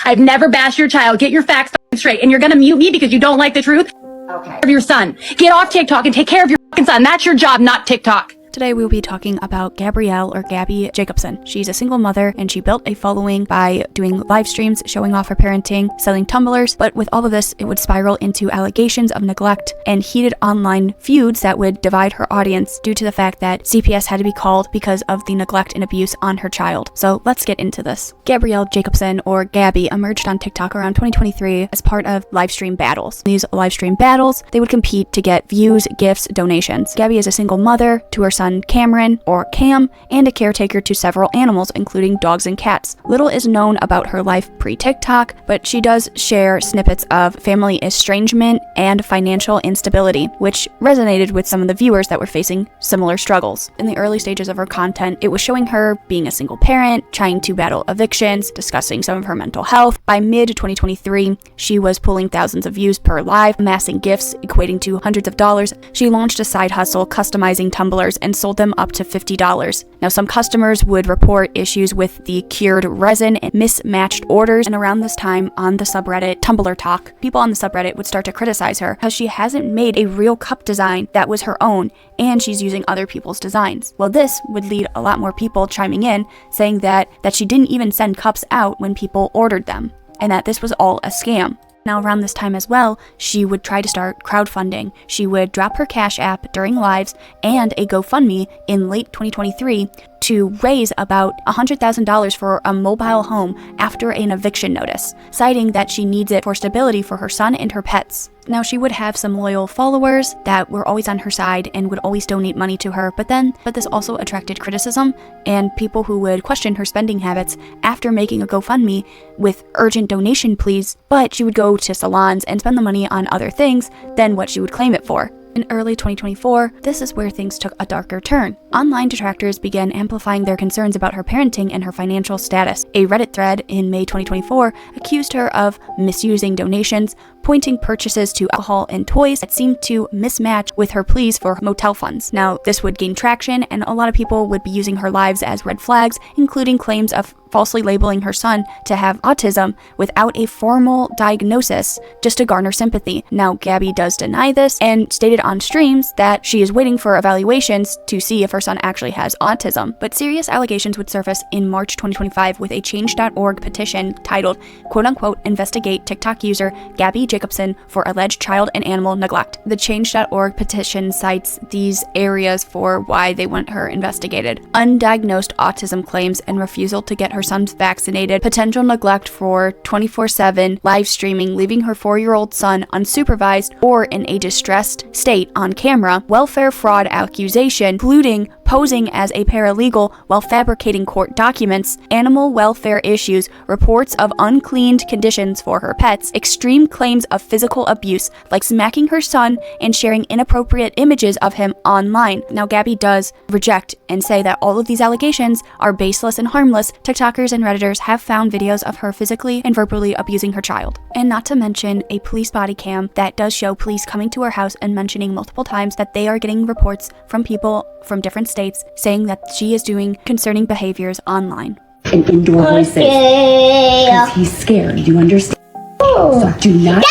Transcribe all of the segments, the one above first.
I've never bashed your child. Get your facts straight. And you're gonna mute me because you don't like the truth? Okay. Of your son. Get off TikTok and take care of your fucking son. That's your job, not TikTok. Today we'll be talking about Gabrielle, or Gabby Jacobson. She's a single mother and she built a following by doing live streams, showing off her parenting, selling tumblers, but with all of this, it would spiral into allegations of neglect and heated online feuds that would divide her audience due to the fact that CPS had to be called because of the neglect and abuse on her child. So let's get into this. Gabrielle Jacobson, or Gabby, emerged on TikTok around 2023 as part of live stream battles. These live stream battles, they would compete to get views, gifts, donations. Gabby is a single mother to her son Cameron, or Cam, and a caretaker to several animals, including dogs and cats. Little is known about her life pre-TikTok, but she does share snippets of family estrangement and financial instability, which resonated with some of the viewers that were facing similar struggles. In the early stages of her content, it was showing her being a single parent, trying to battle evictions, discussing some of her mental health. By mid-2023, she was pulling thousands of views per live, amassing gifts equating to hundreds of dollars. She launched a side hustle, customizing tumblers, and sold them up to $50. Now, some customers would report issues with the cured resin and mismatched orders, and around this time on the subreddit Tumblr Talk, people on the subreddit would start to criticize her because she hasn't made a real cup design that was her own, and she's using other people's designs. Well, this would lead a lot more people chiming in, saying that she didn't even send cups out when people ordered them, and that this was all a scam. Now, around this time as well, she would try to start crowdfunding. She would drop her Cash App during lives and a GoFundMe in late 2023 to raise about $100,000 for a mobile home after an eviction notice, citing that she needs it for stability for her son and her pets. Now, she would have some loyal followers that were always on her side and would always donate money to her, but this also attracted criticism and people who would question her spending habits after making a GoFundMe with urgent donation pleas, but she would go to salons and spend the money on other things than what she would claim it for. In early 2024, this is where things took a darker turn. Online detractors began amplifying their concerns about her parenting and her financial status. A Reddit thread in May 2024 accused her of misusing donations, pointing purchases to alcohol and toys that seemed to mismatch with her pleas for motel funds. Now, this would gain traction, and a lot of people would be using her lives as red flags, including claims of falsely labeling her son to have autism without a formal diagnosis just to garner sympathy. Now, Gabby does deny this and stated on streams that she is waiting for evaluations to see if her son actually has autism. But serious allegations would surface in March 2025 with a change.org petition titled, quote-unquote, investigate TikTok user Gabby Jacobson for alleged child and animal neglect. The change.org petition cites these areas for why they want her investigated: undiagnosed autism claims and refusal to get her son's vaccinated, potential neglect for 24/7 live streaming, leaving her 4-year-old son unsupervised or in a distressed state on camera, welfare fraud accusation, including posing as a paralegal while fabricating court documents, animal welfare issues, reports of uncleaned conditions for her pets, extreme claims of physical abuse, like smacking her son and sharing inappropriate images of him online. Now, Gabby does reject and say that all of these allegations are baseless and harmless. TikTokers and Redditors have found videos of her physically and verbally abusing her child. And not to mention a police body cam that does show police coming to her house and mentioning multiple times that they are getting reports from people from different states saying that she is doing concerning behaviors online. An indoor voices because he's scared. You understand? So do not.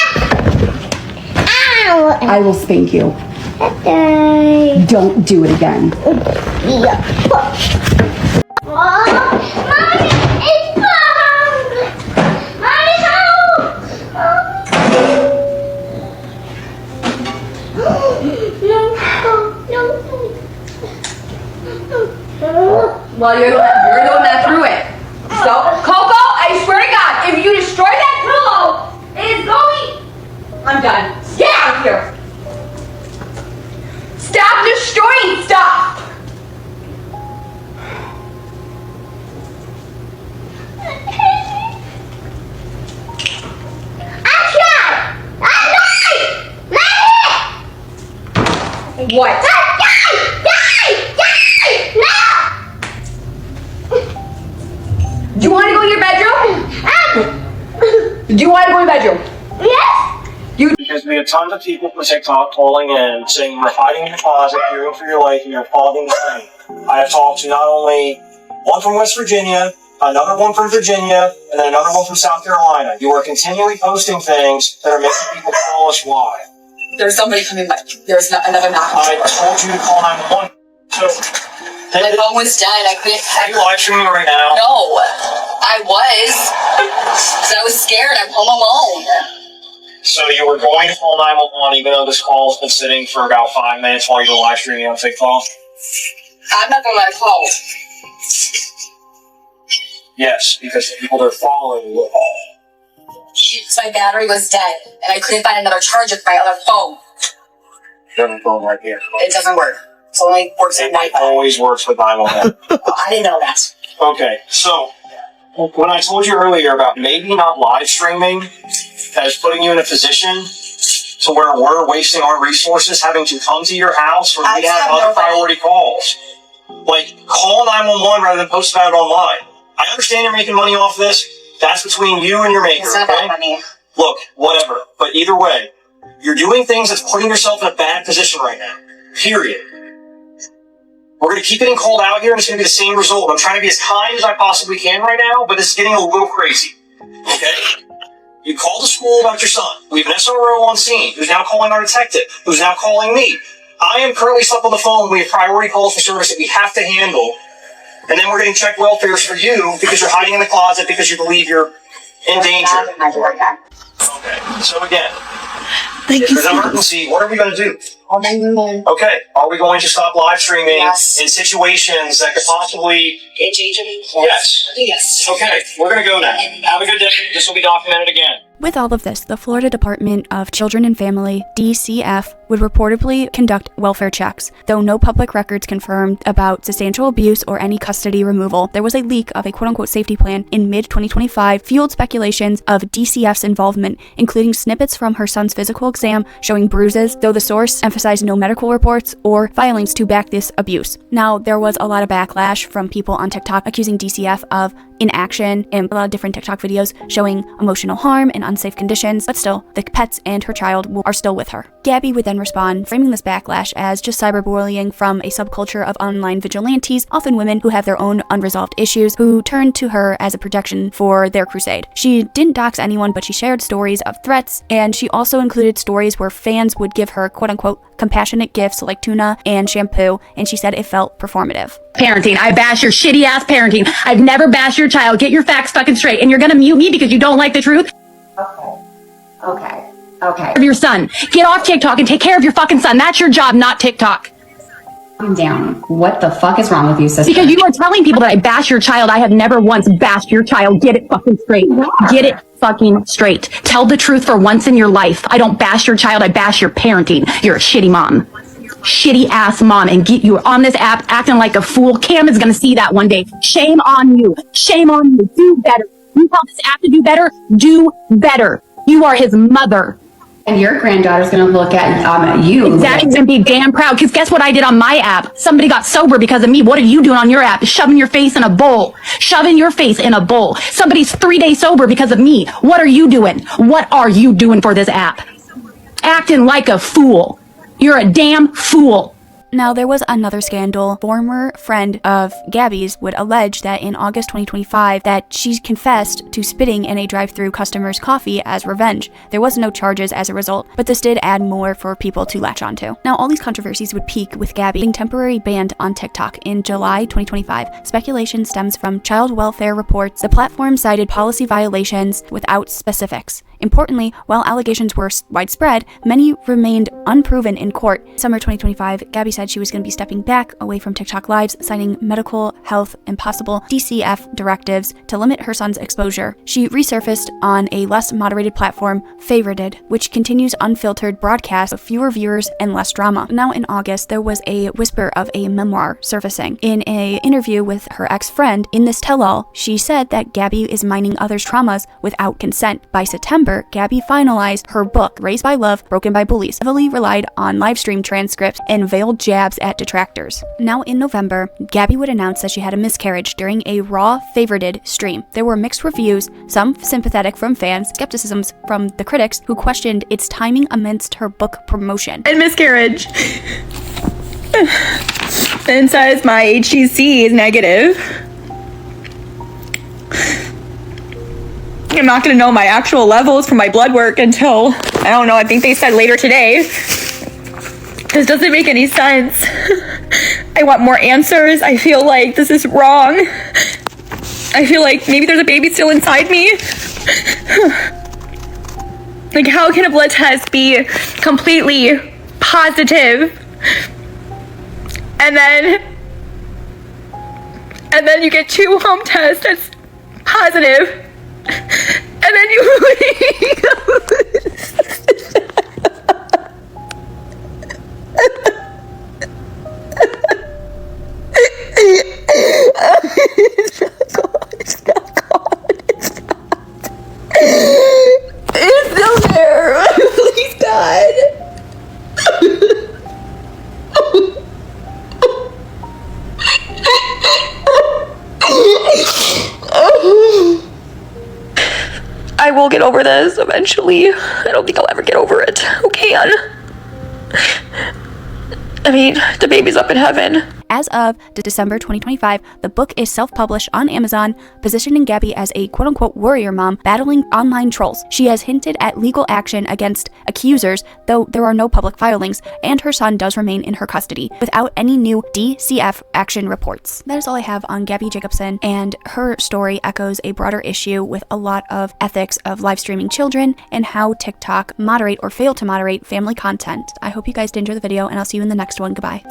Ow! I will spank you. Okay. Don't do it again. Mommy, it's bad. Mommy, Well, you're the one that threw it. So, Coco, I swear to God, if you destroy that pillow, it is going... I'm done. Get out of here. Stop destroying stuff. What? Do you want to go in your bedroom? Do you want to go in your bedroom? Yes. Because we have tons of people from TikTok calling in saying you're hiding in your closet, fearing for your life, and you're fogging the screen. I have talked to not only one from West Virginia, another one from Virginia, and then another one from South Carolina. You are continually posting things that are making people call us why. There's somebody coming back. There's another knock. I told you to call 911. So, My phone was dead. I couldn't. are you live streaming right now? No, I was. Because I was scared. I'm home alone. So you were going to call 911 even though this call's been sitting for about 5 minutes while you were live streaming on TikTok? I'm not going to call. Yes, because the people that are following you. My battery was dead, and I couldn't find another charger for my other phone. Your phone right here. It doesn't work. It only works at It night. always works with 911. I didn't know that. Okay, so when I told you earlier about maybe not live streaming, that is putting you in a position to where we're wasting our resources having to come to your house when we have other priority calls. Like, call 911 rather than post about it online. I understand you're making money off this. That's between you and your maker, It's not okay? about money. Look, whatever. But either way, you're doing things that's putting yourself in a bad position right now. Period. We're going to keep getting called out here, and it's going to be the same result. I'm trying to be as kind as I possibly can right now, but this is getting a little crazy. Okay? You called the school about your son. We have an SRO on scene who's now calling our detective, who's now calling me. I am currently stuck on the phone. We have priority calls for service that we have to handle. And then we're getting check welfares for you because you're hiding in the closet because you believe you're in danger. Okay, so again, if there's an emergency, what are we going to do? Okay, are we going to stop live streaming Yes. in situations that could possibly... Yes. Yes. Okay, we're going to go now. Have a good day. This will be documented again. With all of this, the Florida Department of Children and Family, DCF, would reportedly conduct welfare checks. Though no public records confirmed about substantial abuse or any custody removal, there was a leak of a quote-unquote safety plan in mid-2025 fueled speculations of DCF's involvement, including snippets from her son's physical exam showing bruises, though the source emphasized no medical reports or filings to back this abuse. Now, there was a lot of backlash from people on TikTok accusing DCF of inaction and a lot of different TikTok videos showing emotional harm and unsafe conditions, but still, the pets and her child are still with her. Gabby would then respond, framing this backlash as just cyberbullying from a subculture of online vigilantes, often women who have their own unresolved issues, who turn to her as a protection for their crusade. She didn't dox anyone, but she shared stories of threats, and she also included stories where fans would give her quote-unquote compassionate gifts like tuna and shampoo, and she said it felt performative. Parenting. I bash your shitty ass parenting. I've never bashed your child. Get your facts fucking straight. And you're gonna mute me because you don't like the truth Okay. of your son. Get off TikTok and take care of your fucking son. That's your job, not TikTok. Calm down. What the fuck is wrong with you, sister? Because you are telling people that I bash your child. I have never once bashed your child. Get it fucking straight. Get it fucking straight. Tell the truth for once in your life. I don't bash your child. I bash your parenting. You're a shitty mom. Shitty ass mom, and get you on this app acting like a fool. Cam is gonna see that one day. Shame on you. Shame on you. Do better. You tell this app to do better. Do better. You are his mother. And your granddaughter's gonna look at you. Exactly, and be damn proud. Because guess what I did on my app? Somebody got sober because of me. What are you doing on your app? Shoving your face in a bowl. Shoving your face in a bowl. Somebody's 3 days sober because of me. What are you doing? What are you doing for this app? Acting like a fool. You're a damn fool. Now, there was another scandal. Former friend of Gabby's would allege that in August 2025 that she confessed to spitting in a drive-thru customer's coffee as revenge. There was no charges as a result, but this did add more for people to latch onto. Now, all these controversies would peak with Gabby being temporarily banned on TikTok in July 2025. Speculation stems from child welfare reports. The platform cited policy violations without specifics. Importantly, while allegations were widespread, many remained unproven in court. Summer 2025, Gabby said she was going to be stepping back away from TikTok lives, citing medical, health, and possible DCF directives to limit her son's exposure. She resurfaced on a less moderated platform, Favorited, which continues unfiltered broadcasts of fewer viewers and less drama. Now in August, there was a whisper of a memoir surfacing. In an interview with her ex-friend, in this tell-all, she said that Gabby is mining others' traumas without consent. By September, Gabby finalized her book, Raised by Love, Broken by Bullies, heavily relied on live stream transcripts and veiled jabs at detractors. Now in November, Gabby would announce that she had a miscarriage during a Raw Favorited stream. There were mixed reviews, some sympathetic from fans, skepticisms from the critics who questioned its timing amidst her book promotion. And miscarriage. And says my HCC is negative. I'm not gonna know my actual levels for my blood work until, I don't know, I think they said later today. This doesn't make any sense. I want more answers. I feel like this is wrong. I feel like maybe there's a baby still inside me. Like, how can a blood test be completely positive and then you get 2 home tests that's positive, and then you it's still there. Please, God. I will get over this eventually. I don't think I'll ever get over it. Who can? I mean, the baby's up in heaven. As of December 2025, the book is self-published on Amazon, positioning Gabby as a quote-unquote warrior mom battling online trolls. She has hinted at legal action against accusers, though there are no public filings, and her son does remain in her custody, without any new DCF action reports. That is all I have on Gabby Jacobson, and her story echoes a broader issue with a lot of ethics of live streaming children and how TikTok moderate or fail to moderate family content. I hope you guys did enjoy the video, and I'll see you in the next one. Goodbye.